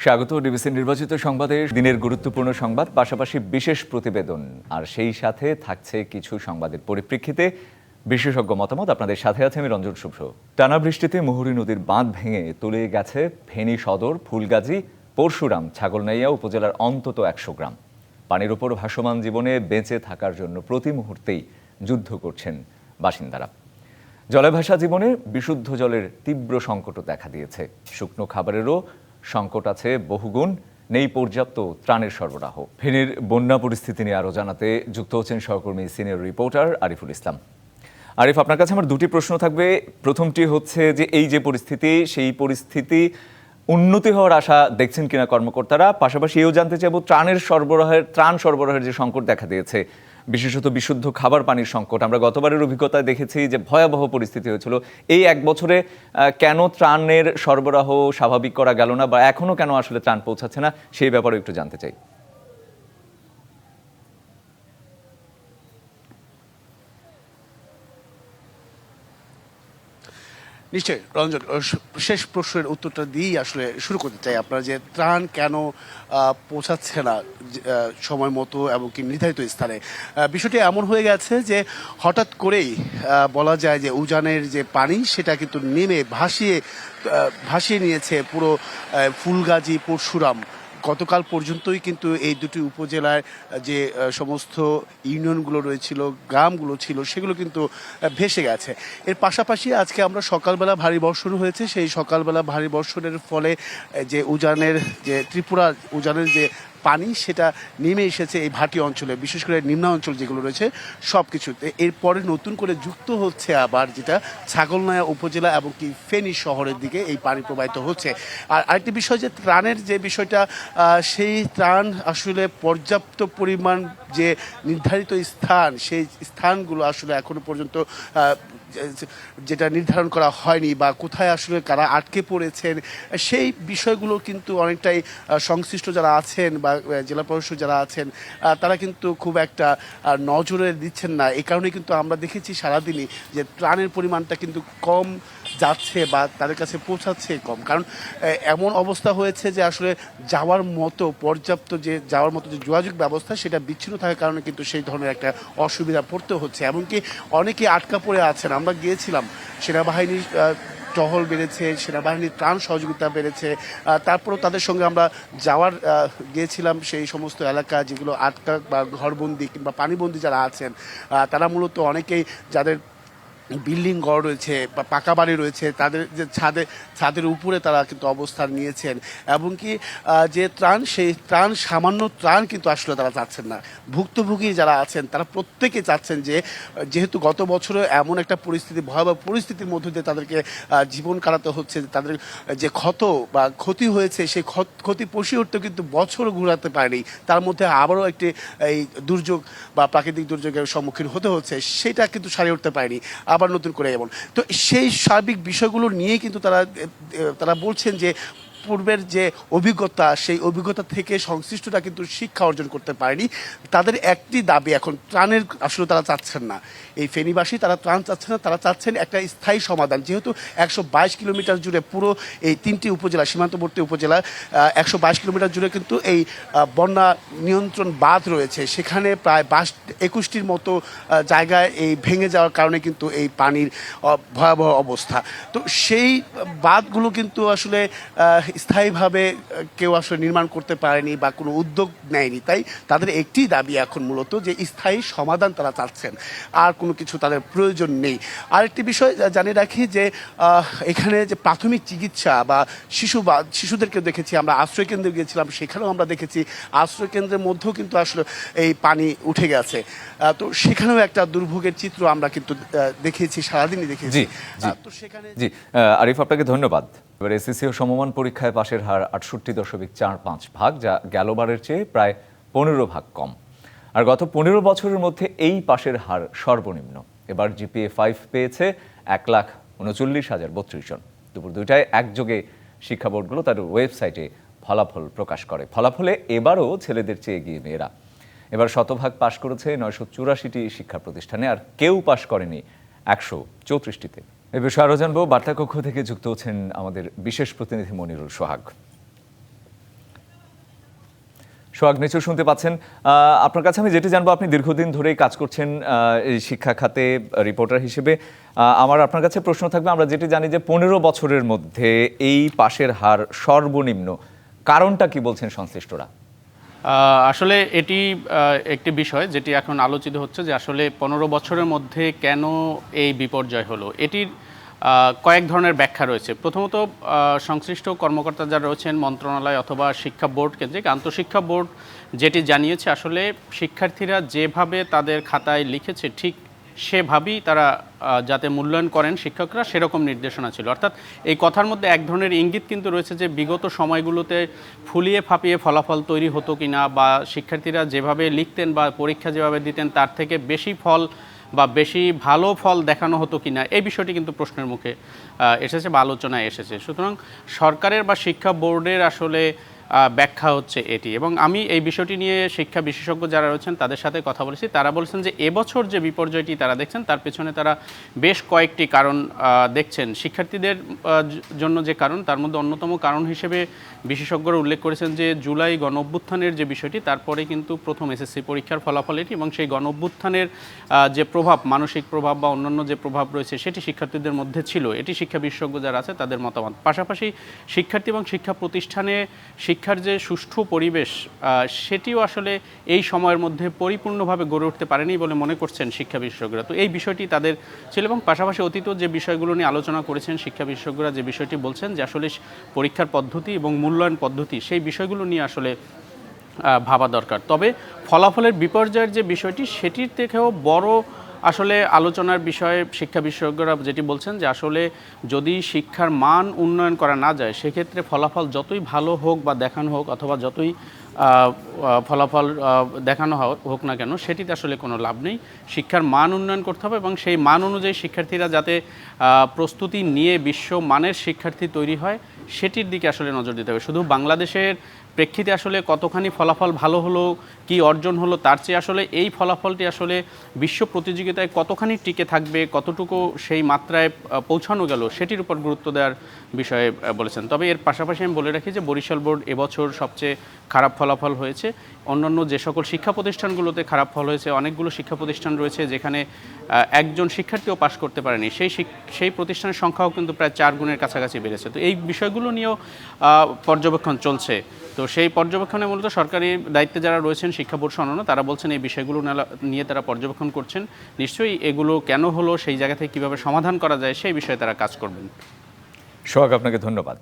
স্বাগত ডিবিসি নির্বাচিত সংবাদে দিনের গুরুত্বপূর্ণ সংবাদ, পাশাপাশি বিশেষ প্রতিবেদন, আর সেই সাথে থাকছে কিছু সংবাদের পরিপ্রেক্ষিতে বিশেষজ্ঞ মতামত। আপনাদের সাথে আছে আমি রঞ্জন শুভ্র। টানা বৃষ্টিতে মুহুরী নদীর বাঁধ ভেঙে তলিয়ে গেছে ফেনী সদর, ফুলগাজী, পরশুরাম, ছাগলনাইয়া উপজেলার অন্তত ১০০ গ্রাম। পানির উপর ভাসমান জীবনে বেঁচে থাকার জন্য প্রতি মুহূর্তেই যুদ্ধ করছেন বাসিন্দারা। জলে ভাসা জীবনে বিশুদ্ধ জলের তীব্র সংকটও দেখা দিয়েছে। শুকনো খাবারেরও সংকট আছে বহুগুণ, নেই পর্যাপ্ত ত্রাণের সরবরাহ। ফেনীর বন্যা পরিস্থিতি নিয়ে আরও জানাতে যুক্ত হচ্ছেন সহকর্মী সিনিয়র রিপোর্টার আরিফুল ইসলাম। আরিফ, আপনার কাছে আমার দুটি প্রশ্ন থাকবে। প্রথমটি হচ্ছে যে এই যে পরিস্থিতি, সেই পরিস্থিতি উন্নতি হওয়ার আশা দেখছেন কিনা কর্মকর্তারা, পাশাপাশি এও জানতে চাইব ত্রাণ সরবরাহের যে সংকট দেখা দিয়েছে, বিশেষত বিশুদ্ধ খাবার পানির সংকট। আমরা গতবারের অভিজ্ঞতায় দেখেছি যে ভয়াবহ পরিস্থিতি হয়েছিল। এই এক বছরে কেন ত্রাণের সরবরাহ স্বাভাবিক করা গেল না, বা এখনো কেন আসলে ত্রাণ পৌঁছাচ্ছে না, সেই ব্যাপারে একটু জানতে চাই। নিশ্চয়ই রঞ্জন, শেষ প্রশ্নের উত্তরটা দিয়েই আসলে শুরু করতে চাই। আপনারা যে ত্রাণ কেন পৌঁছাচ্ছে না সময় মতো এবং কি নির্ধারিত স্থানে, বিষয়টি এমন হয়ে গেছে যে হঠাৎ করেই বলা যায় যে উজানের যে পানি সেটা কিন্তু নেমে ভাসিয়ে নিয়েছে পুরো ফুলগাজী, পরশুরাম। গতকাল পর্যন্তই কিন্তু এই দুটি উপজেলার যে সমস্ত ইউনিয়নগুলো রয়েছিল, গ্রামগুলো ছিল, সেগুলো কিন্তু ভেসে গেছে। এর পাশাপাশি আজকে আমরা সকালবেলা ভারী বর্ষণ হয়েছে, সেই সকালবেলা ভারী বর্ষণের ফলে যে উজানের যে ত্রিপুরা উজানের যে পানি সেটা নেমে এসেছে এই ভাটি অঞ্চলে, বিশেষ করে নিম্নাঞ্চল যেগুলো রয়েছে সব কিছুতে। এরপরে নতুন করে যুক্ত হচ্ছে আবার যেটা ছাগলনাইয়া উপজেলা এবং কি ফেনী শহরের দিকে এই পানি প্রবাহিত হচ্ছে। আর আরেকটি বিষয় যে ত্রাণের যে বিষয়টা, সেই ত্রাণ আসলে পর্যাপ্ত পরিমাণ যে নির্ধারিত স্থান, সেই স্থানগুলো আসলে এখনো পর্যন্ত যেটা নির্ধারণ করা হয়নি, বা কোথায় আসলে কারা আটকে পড়েছেন সেই বিষয়গুলো কিন্তু অনেকটাই সংশ্লিষ্ট যারা আছেন বা জেলা প্রশাসক যারা আছেন তারা কিন্তু খুব একটা নজরে দিচ্ছেন না। এই কারণে কিন্তু আমরা দেখেছি সারাদিনই যে ত্রাণের পরিমাণটা কিন্তু কম যাচ্ছে বা তাদের কাছে পৌঁছাচ্ছে কম। কারণ এমন অবস্থা হয়েছে যে আসলে পর্যাপ্ত যাওয়ার মতো যে যোগাযোগ ব্যবস্থা সেটা বিচ্ছিন্ন থাকার কারণে কিন্তু সেই ধরনের একটা অসুবিধা পড়তে হচ্ছে। এমনকি অনেকে আটকা পড়ে আছেন। আমরা গিয়েছিলাম, সেনাবাহিনীর টহল বেড়েছে, সেনাবাহিনীর ত্রাণ সহযোগিতা বেড়েছে, তারপরেও তাদের সঙ্গে আমরা গিয়েছিলাম সেই সমস্ত এলাকা যেগুলো আটকা বা ঘরবন্দি কিংবা পানিবন্দি যারা আছেন, তারা মূলত অনেকেই যাদের বিল্ডিং ঘর রয়েছে বা পাকা বাড়ি রয়েছে, তাদের যে ছাদের উপরে তারা কিন্তু অবস্থান নিয়েছেন। এবং কি যে ত্রাণ, সেই সামান্য ত্রাণ কিন্তু আসলে তারা চাচ্ছেন না। ভুক্তভোগী যারা আছেন তারা প্রত্যেকে চাচ্ছেন যে যেহেতু গত বছরে এমন একটা ভয়াবহ পরিস্থিতির মধ্য দিয়ে তাদেরকে জীবন কাটাতে হচ্ছে, তাদের যে ক্ষতি হয়েছে সেই ক্ষতি পুষিয়ে উঠতে কিন্তু বছর ঘুরাতে পারেনি, তার মধ্যে আবারও একটি এই দুর্যোগ বা প্রাকৃতিক দুর্যোগের সম্মুখীন হতে হচ্ছে, সেটা কিন্তু সারিয়ে উঠতে পারেনি আবার নতুন করে এমন। তো সেই সার্বিক বিষয়গুলো নিয়ে কিন্তু তারা বলছেন যে পূর্বের যে অভিজ্ঞতা, সেই অভিজ্ঞতা থেকে সংশ্লিষ্টরা কিন্তু শিক্ষা অর্জন করতে পারেনি। তাদের একটি দাবি এখন ত্রাণের, আসলে তারা চাচ্ছেন না, এই ফেনীবাসী তারা ত্রাণ চাচ্ছেন না, তারা চাচ্ছেন একটা স্থায়ী সমাধান। যেহেতু ১২২ কিলোমিটার জুড়ে পুরো এই ৩টি উপজেলা, সীমান্তবর্তী উপজেলা, ১২২ কিলোমিটার জুড়ে কিন্তু এই বন্যা নিয়ন্ত্রণ বাঁধ রয়েছে, সেখানে প্রায় ২১টির মতো জায়গায় এই ভেঙে যাওয়ার কারণে কিন্তু এই পানির ভয়াবহ অবস্থা। তো সেই বাঁধগুলো কিন্তু আসলে স্থায়ীভাবে কেউ আসলে নির্মাণ করতে পারেনি বা কোনো উদ্যোগ নেয়নি। তাই তাদের একটি দাবি এখন মূলত যে স্থায়ী সমাধান তারা চাচ্ছেন, আর কোনো কিছু তাদের প্রয়োজন নেই। আরেকটি বিষয় জানিয়ে রাখি যে এখানে যে প্রাথমিক চিকিৎসা বা শিশুদেরকে দেখেছি, আমরা আশ্রয়কেন্দ্রে গিয়েছিলাম, সেখানেও আমরা দেখেছি আশ্রয়কেন্দ্রের মধ্যেও কিন্তু আসলে এই পানি উঠে গেছে। তো সেখানেও একটা দুর্ভোগের চিত্র আমরা কিন্তু দেখেছি, সারাদিনই দেখেছি। তো সেখানে আরিফ, আপনাকে ধন্যবাদ। এবার এসএসসি ও সমমান পরীক্ষায় পাশের হার ৬৮.৪৫%, যা গেলবারের চেয়ে প্রায় ১৫ ভাগ কম। আর গত ১৫ বছরের মধ্যে এই পাশের হার সর্বনিম্ন। এবার জিপিএ 5 পেয়েছে ১,৩৯,০৩২ জন। দুপুর ২টায় একযোগে শিক্ষা বোর্ডগুলো তার ওয়েবসাইটে ফলাফল প্রকাশ করে। ফলাফলে এবারও ছেলেদের চেয়ে এগিয়ে মেয়েরা। এবার শতভাগ পাশ করেছে ৯৮৪টি শিক্ষা প্রতিষ্ঠানে, আর কেউ পাশ করেনি ১৩৪টিতে। এ বিষয়ে আরও জানবো, বার্তা কক্ষ থেকে যুক্ত হচ্ছেন আমাদের বিশেষ প্রতিনিধি মনিরুল সোহাগ। সোহাগ নিশ্চয় শুনতে পাচ্ছেন। আপনার কাছে আমি যেটি জানবো, আপনি দীর্ঘদিন ধরেই কাজ করছেন এই শিক্ষা খাতে রিপোর্টার হিসেবে। আমার আপনার কাছে প্রশ্ন থাকবে, আমরা যেটি জানি যে 15 বছরের মধ্যে এই পাশের হার সর্বনিম্ন, কারণটা কি বলছেন সংশ্লিষ্টরা? আসলে এটি একটি বিষয় যেটি এখন আলোচিত হচ্ছে যে আসলে 15 বছরের মধ্যে কেন এই বিপর্যয় হলো। এটির কয়েক ধরনের ব্যাখ্যা রয়েছে। প্রথমত, সংশ্লিষ্ট কর্মকর্তা যারা রয়েছেন মন্ত্রণালয় অথবা শিক্ষা বোর্ড কেন্দ্রিক, আন্তঃশিক্ষা বোর্ড যেটি জানিয়েছে আসলে শিক্ষার্থীরা যেভাবে তাদের খাতায় লিখেছে ঠিক সেভাবেই তারা যাতে মূল্যায়ন করেন শিক্ষকরা, সেরকম নির্দেশনা ছিল। অর্থাৎ এই কথার মধ্যে এক ধরনের ইঙ্গিত কিন্তু রয়েছে যে বিগত সময়গুলোতে ফুলিয়ে ফাঁপিয়ে ফলাফল তৈরি হতো কিনা, বা শিক্ষার্থীরা যেভাবে লিখতেন বা পরীক্ষা যেভাবে দিতেন তার থেকে বেশি ফল বা বেশি ভালো ফল দেখানো হতো কিনা, এই বিষয়টি কিন্তু প্রশ্নের মুখে এসেছে বা আলোচনায় এসেছে। সুতরাং সরকারের বা শিক্ষা বোর্ডের আসলে ব্যাখ্যা হচ্ছে এটি। এবং আমি এই বিষয়টি নিয়ে শিক্ষা বিশেষজ্ঞ যারা রয়েছেন তাদের সাথে কথা বলেছি। তারা বলছেন যে এবছর যে বিপর্যয়টি তারা দেখছেন তার পেছনে তারা বেশ কয়েকটি কারণ দেখছেন। শিক্ষার্থীদের জন্য যে কারণ, তার মধ্যে অন্যতম কারণ হিসেবে বিশেষজ্ঞরা উল্লেখ করেছেন যে জুলাই গণঅভ্যুত্থানের যে বিষয়টি, তারপরে কিন্তু প্রথম এসএসসি পরীক্ষার ফলাফল এটি, এবং সেই গণঅভ্যুত্থানের যে প্রভাব, মানসিক প্রভাব বা অন্যান্য যে প্রভাব রয়েছে সেটি শিক্ষার্থীদের মধ্যে ছিল। এটি শিক্ষা বিশেষজ্ঞ যারা আছে তাদের মতামত। পাশাপাশি শিক্ষার্থী এবং শিক্ষা প্রতিষ্ঠানে শিক্ষার যে সুষ্ঠু পরিবেশ, সেটিও আসলে এই সময়ের মধ্যে পরিপূর্ণভাবে গড়ে উঠতে পারেনি বলে মনে করছেন শিক্ষা বিশেষজ্ঞরা। তো এই বিষয়টি তাদের ছিল। এবং পাশাপাশি অতীত যে বিষয়গুলো নিয়ে আলোচনা করেছেন শিক্ষা বিশেষজ্ঞরা, যে বিষয়টি বলছেন যে আসলে পরীক্ষার পদ্ধতি এবং মূল্যায়ন পদ্ধতি, সেই বিষয়গুলো নিয়ে আসলে ভাবা দরকার। তবে ফলাফলের বিপর্যয়ের যে বিষয়টি, সেটির থেকেও বড় আসলে আলোচনার বিষয়ে শিক্ষা বিশেষজ্ঞরা যেটি বলছেন যে আসলে যদি শিক্ষার মান উন্নয়ন করা না যায়, সেক্ষেত্রে ফলাফল যতই ভালো হোক বা দেখানো হোক, অথবা যতই ফলাফল দেখানো হোক না কেন, সেটিতে আসলে কোনো লাভ নেই। শিক্ষার মান উন্নয়ন করতে হবে এবং সেই মান অনুযায়ী শিক্ষার্থীরা যাতে প্রস্তুতি নিয়ে বিশ্বমানের শিক্ষার্থী তৈরি হয়, সেটির দিকে আসলে নজর দিতে হবে। শুধু বাংলাদেশের প্রেক্ষিতে আসলে কতখানি ফলাফল ভালো হলো, কি অর্জন হলো, তার চেয়ে আসলে এই ফলাফলটি আসলে বিশ্ব প্রতিযোগিতায় কতখানি টিকে থাকবে, কতটুকু সেই মাত্রায় পৌঁছানো গেল, সেটির উপর গুরুত্ব দেওয়ার বিষয়ে বলেছেন। তবে এর পাশাপাশি আমি বলে রাখি যে বরিশাল বোর্ড এবছর সবচেয়ে খারাপ ফলাফল হয়েছে। অন্যান্য যে সকল শিক্ষা প্রতিষ্ঠানগুলোতে খারাপ ফল হয়েছে, অনেকগুলো শিক্ষা প্রতিষ্ঠান রয়েছে যেখানে একজন শিক্ষার্থীও পাশ করতে পারেনি, সেই প্রতিষ্ঠানের সংখ্যাও কিন্তু প্রায় 4 গুণের কাছাকাছি বেড়েছে। তো এই বিষয়গুলো নিয়েও পর্যবেক্ষণ চলছে। তো সেই পর্যবেক্ষণে মূলত সরকারি দায়িত্বে যারা রয়েছেন শিক্ষা বোর্ড অন্যান্য, তারা বলছেন এই বিষয়গুলো নিয়ে তারা পর্যবেক্ষণ করছেন। নিশ্চয়ই এগুলো কেন হলো, সেই জায়গা থেকে কীভাবে সমাধান করা যায়, সেই বিষয়ে তারা কাজ করবেন। সোহাগ, আপনাকে ধন্যবাদ।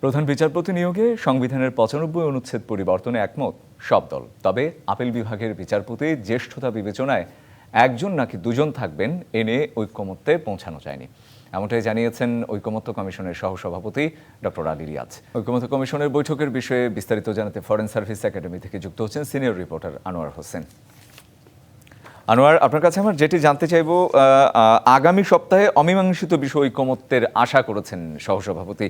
প্রধান বিচারপতি নিয়োগে সংবিধানের 95 অনুচ্ছেদ পরিবর্তনে একমত সব দল। তবে আপিল বিভাগের বিচারপতি জ্যেষ্ঠতা বিবেচনায় একজন নাকি দুজন থাকবেন, এ নিয়ে ঐক্যমত্যে পৌঁছানো যায়নি। এমনটাই জানিয়েছেন ঐকমত্য কমিশনের সহসভাপতি ডক্টর আলী রিয়াজ। ঐকমত্য কমিশনের বৈঠকের বিষয়ে বিস্তারিত জানাতে ফরেন সার্ভিস একাডেমি থেকে যুক্ত হচ্ছেন সিনিয়র রিপোর্টার আনোয়ার হোসেন। আনোয়ার, আপনার কাছে আমার যেটি জানতে চাইব, আগামী সপ্তাহে অমীমাংসিত বিষয় ঐকমত্যের আশা করেছেন সহসভাপতি।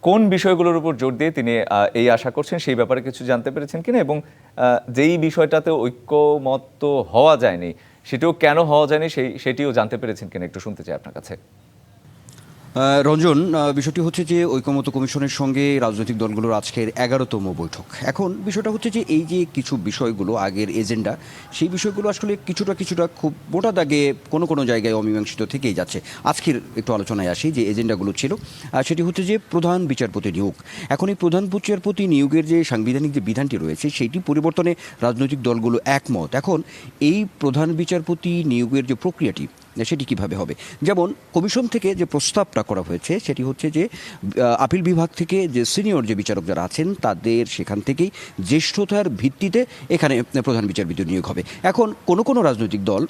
কোন বিষয়গুলোর উপর জোর দিয়ে তিনি এই আশা করছেন, সেই ব্যাপারে কিছু জানতে পেরেছেন কিনা, এবং যেই বিষয়টাতে ঐক্যমত্য হওয়া যায়নি সেটিও কেন হওয়া যায়নি সেটিও জানতে পেরেছেন কিনা, একটু শুনতে চাই আপনার কাছে। রঞ্জন, বিষয়টি হচ্ছে যে ঐকমত্য কমিশনের সঙ্গে রাজনৈতিক দলগুলোর আজকের 11তম বৈঠক। এখন বিষয়টা হচ্ছে যে এই যে কিছু বিষয়গুলো আগের এজেন্ডা, সেই বিষয়গুলো আসলে কিছুটা খুব মোটা দাগে কোনো জায়গায় অমীমাংসিত থেকেই যাচ্ছে। আজকের একটু আলোচনায় আসি যে এজেন্ডাগুলো ছিল, সেটি হচ্ছে যে প্রধান বিচারপতি নিয়োগ। এখন এই প্রধান বিচারপতি নিয়োগের যে সাংবিধানিক যে বিধানটি রয়েছে, সেইটি পরিবর্তনে রাজনৈতিক দলগুলো একমত। এখন এই প্রধান বিচারপতি নিয়োগের যে প্রক্রিয়াটি, সেটি কিভাবে হবে, যেমন কমিশন থেকে যে প্রস্তাবটা করা হয়েছে সেটি হচ্ছে যে আপিল বিভাগ থেকে যে সিনিয়র যে বিচারক যারা আছেন তাদের সেখান থেকেই জ্যেষ্ঠতার ভিত্তিতে এখানে প্রধান বিচারপতি নিয়োগ হবে। এখন কোনো রাজনৈতিক দল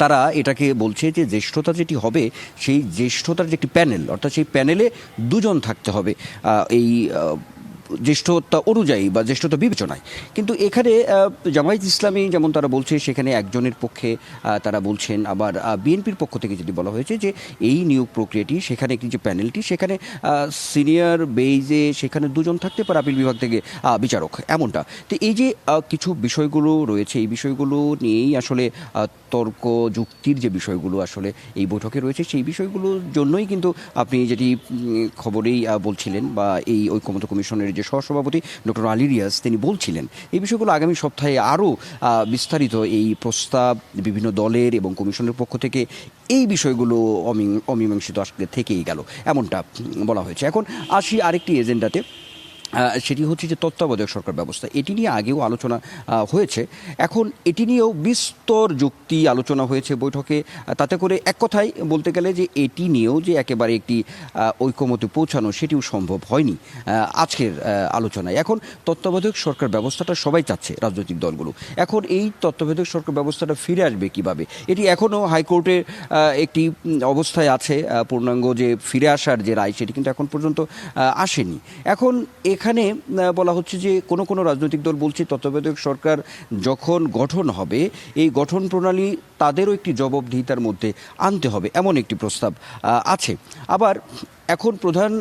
তারা এটাকে বলছে যে জ্যেষ্ঠতা যেটি হবে, সেই জ্যেষ্ঠতার যে একটি প্যানেল, অর্থাৎ সেই প্যানেলে দুজন থাকতে হবে এই জ্যেষ্ঠতা অনুযায়ী বা জ্যেষ্ঠতা বিবেচনায়। কিন্তু এখানে জামায়াত ইসলামী যেমন তারা বলছে সেখানে একজনের পক্ষে তারা বলছেন, আবার বিএনপির পক্ষ থেকে যেটি বলা হয়েছে যে এই নিয়োগ প্রক্রিয়াটি, সেখানে একটি যে প্যানেলটি, সেখানে সিনিয়র বেইজে সেখানে দুজন থাকতে পারে আপিল বিভাগ থেকে বিচারক, এমনটা। তো এই যে কিছু বিষয়গুলো রয়েছে, এই বিষয়গুলো নিয়েই আসলে তর্ক যুক্তির যে বিষয়গুলো আসলে এই বৈঠকে রয়েছে, সেই বিষয়গুলোর জন্যই কিন্তু আপনি যেটি খবরেই বলছিলেন বা এই ঐকমত্য কমিশনের যে যে সহসভাপতি ডক্টর আলী রিয়াজ তিনি বলছিলেন এই বিষয়গুলো আগামী সপ্তাহে আরও বিস্তারিত এই প্রস্তাব বিভিন্ন দলের এবং কমিশনের পক্ষ থেকে এই বিষয়গুলো অমীমাংসিত আসলে থেকেই গেল এমনটা বলা হয়েছে। এখন আসি আরেকটি এজেন্ডাতে, সেটি হচ্ছে যে তত্ত্বাবধায়ক সরকার ব্যবস্থা। এটি নিয়ে আগেও আলোচনা হয়েছে, এখন এটি নিয়েও বিস্তর যুক্তি আলোচনা হয়েছে বৈঠকে। তাতে করে এক কথায় বলতে গেলে যে এটি নিয়েও যে একেবারে একটি ঐকমত্যে পৌঁছানো সেটিও সম্ভব হয়নি আজকের আলোচনায়। এখন তত্ত্বাবধায়ক সরকার ব্যবস্থাটা সবাই চাচ্ছে রাজনৈতিক দলগুলো। এখন এই তত্ত্বাবধায়ক সরকার ব্যবস্থাটা ফিরে আসবে কিভাবে, এটি এখনও হাইকোর্টের একটি অবস্থায় আছে। পূর্ণাঙ্গ যে ফিরে আসার যে রায় সেটি কিন্তু এখন পর্যন্ত আসেনি। এখন এখানে বলা হচ্ছে যে কোনো কোনো রাজনৈতিক দল বলছে তত্ত্বাবধায়ক সরকার যখন গঠন হবে এই গঠন প্রণালী তাদেরও একটি জবাবদিহিতার মধ্যে আনতে হবে, এমন একটি প্রস্তাব আছে। আবার এখন প্রধান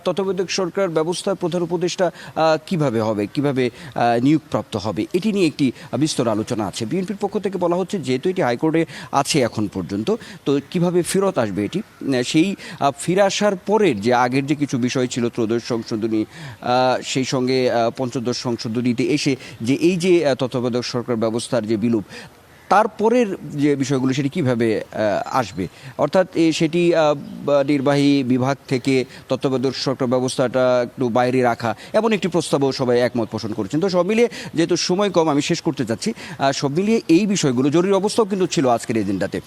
তত্ত্বাবধায়ক সরকার ব্যবস্থার প্রধান উপদেষ্টা কিভাবে হবে, কিভাবে নিয়োগপ্রাপ্ত হবে, এটি নিয়ে একটি বিস্তর আলোচনা আছে। বিএনপির পক্ষ থেকে বলা হচ্ছে যেহেতু এটি হাইকোর্টে আছে এখন পর্যন্ত, তো কিভাবে ফেরত আসবে এটি, সেই ফিরে আসার পরের যে আগের যে কিছু বিষয় ছিল ত্রয়োদশ সংশোধনী, সেই সঙ্গে পঞ্চদশ সংশোধনীতে এসে যে এই যে তত্ত্বাবধায়ক সরকার ব্যবস্থার যে বিলোপ, তারপরের যে বিষয়গুলো সেটি কীভাবে আসবে, অর্থাৎ সেটি নির্বাহী বিভাগ থেকে তত্ত্বাবধায়ক সরকার ব্যবস্থাটা একটু বাইরে রাখা, এমন একটি প্রস্তাবও সবাই একমত পোষণ করেছেন। তো সব মিলিয়ে যেহেতু সময় কম আমি শেষ করতে চাচ্ছি, সব মিলিয়ে এই বিষয়গুলো জরুরি অবস্থাও কিন্তু ছিল আজকের এজেন্ডাতে,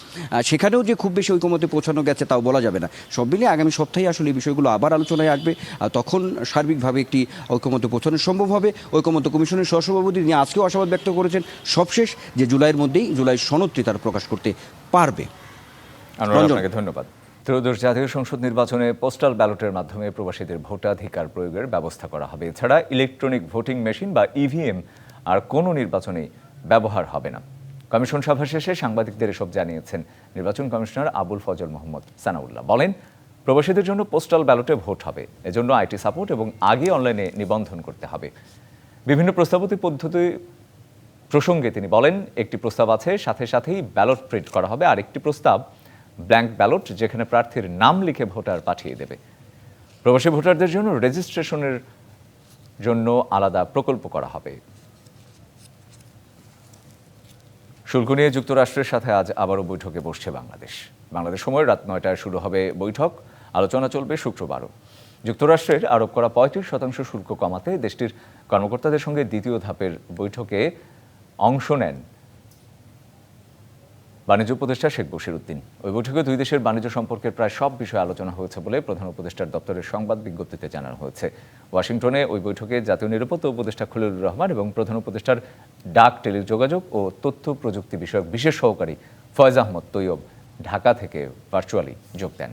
সেখানেও যে খুব বেশি ঐকমত্যে পৌঁছানো গেছে তাও বলা যাবে না। সব মিলিয়ে আগামী সপ্তাহে আসলে এই বিষয়গুলো আবার আলোচনায় আসবে, তখন সার্বিকভাবে একটি ঐকমত্যে পৌঁছানো সম্ভব হবে। ঐকমত্য কমিশনের সহসভাপতি তিনি আজকেও আশাবাদ ব্যক্ত করেছেন সবশেষ যে জুলাইয়ের মধ্যেই জুলাই সনদটি তারা প্রকাশ করতে পারবে। আপনাকে ধন্যবাদ। ত্রয়োদশ জাতীয় সংসদ নির্বাচনে পোস্টাল ব্যালটের মাধ্যমে প্রবাসীদের ভোটাধিকার প্রয়োগের ব্যবস্থা করা হবে। এছাড়া ইলেকট্রনিক ভোটিং মেশিন বা ইভিএম আর কোনো নির্বাচনেই ব্যবহার হবে না। কমিশন সভা শেষে সাংবাদিকদের এসব জানিয়েছেন নির্বাচন কমিশনার আবুল ফজল মোহাম্মদ সানাউল্লাহ। বলেন, প্রবাসীদের জন্য পোস্টাল ব্যালটে ভোট হবে, এজন্য আইটি সাপোর্ট এবং আগে অনলাইনে নিবন্ধন করতে হবে। বিভিন্ন প্রস্তাবিত পদ্ধতি প্রসঙ্গে তিনি বলেন, একটি প্রস্তাব আছে সাথে সাথেই ব্যালট প্রিন্ট করা হবে, আর একটি প্রস্তাব ব্ল্যাঙ্ক ব্যালট যেখানে প্রার্থীর নাম লিখে ভোটার পাঠিয়ে দেবে। প্রবাসী ভোটারদের জন্য রেজিস্ট্রেশনের জন্য আলাদা প্রকল্প করা হবে। শুল্ক নিয়ে যুক্তরাষ্ট্রের সাথে আজ আবারও বৈঠকে বসছে বাংলাদেশ সময় রাত 9টায় শুরু হবে বৈঠক। আলোচনা চলবে শুক্রবারও। যুক্তরাষ্ট্রের আরোপ করা 35% শুল্ক কমাতে দেশটির কর্মকর্তাদের সঙ্গে দ্বিতীয় ধাপের বৈঠকে অংশ নেন বাণিজ্য উপদেষ্টা শেখ বশিরউদ্দিন। ওই বৈঠকে দুই দেশের বাণিজ্য সম্পর্কের প্রায় সব বিষয়ে আলোচনা হয়েছে বলে প্রধান উপদেষ্টার দপ্তরের সংবাদ বিজ্ঞপ্তিতে জানানো হয়েছে। ওয়াশিংটনে ওই বৈঠকে জাতীয় নিরাপত্তা উপদেষ্টা খলিলুর রহমান এবং প্রধান উপদেষ্টার ডাক, টেলিযোগাযোগ ও তথ্য প্রযুক্তি বিষয়ক বিশেষ সহকারী ফয়েজ আহমদ তৈয়ব ঢাকা থেকে ভার্চুয়ালি যোগ দেন।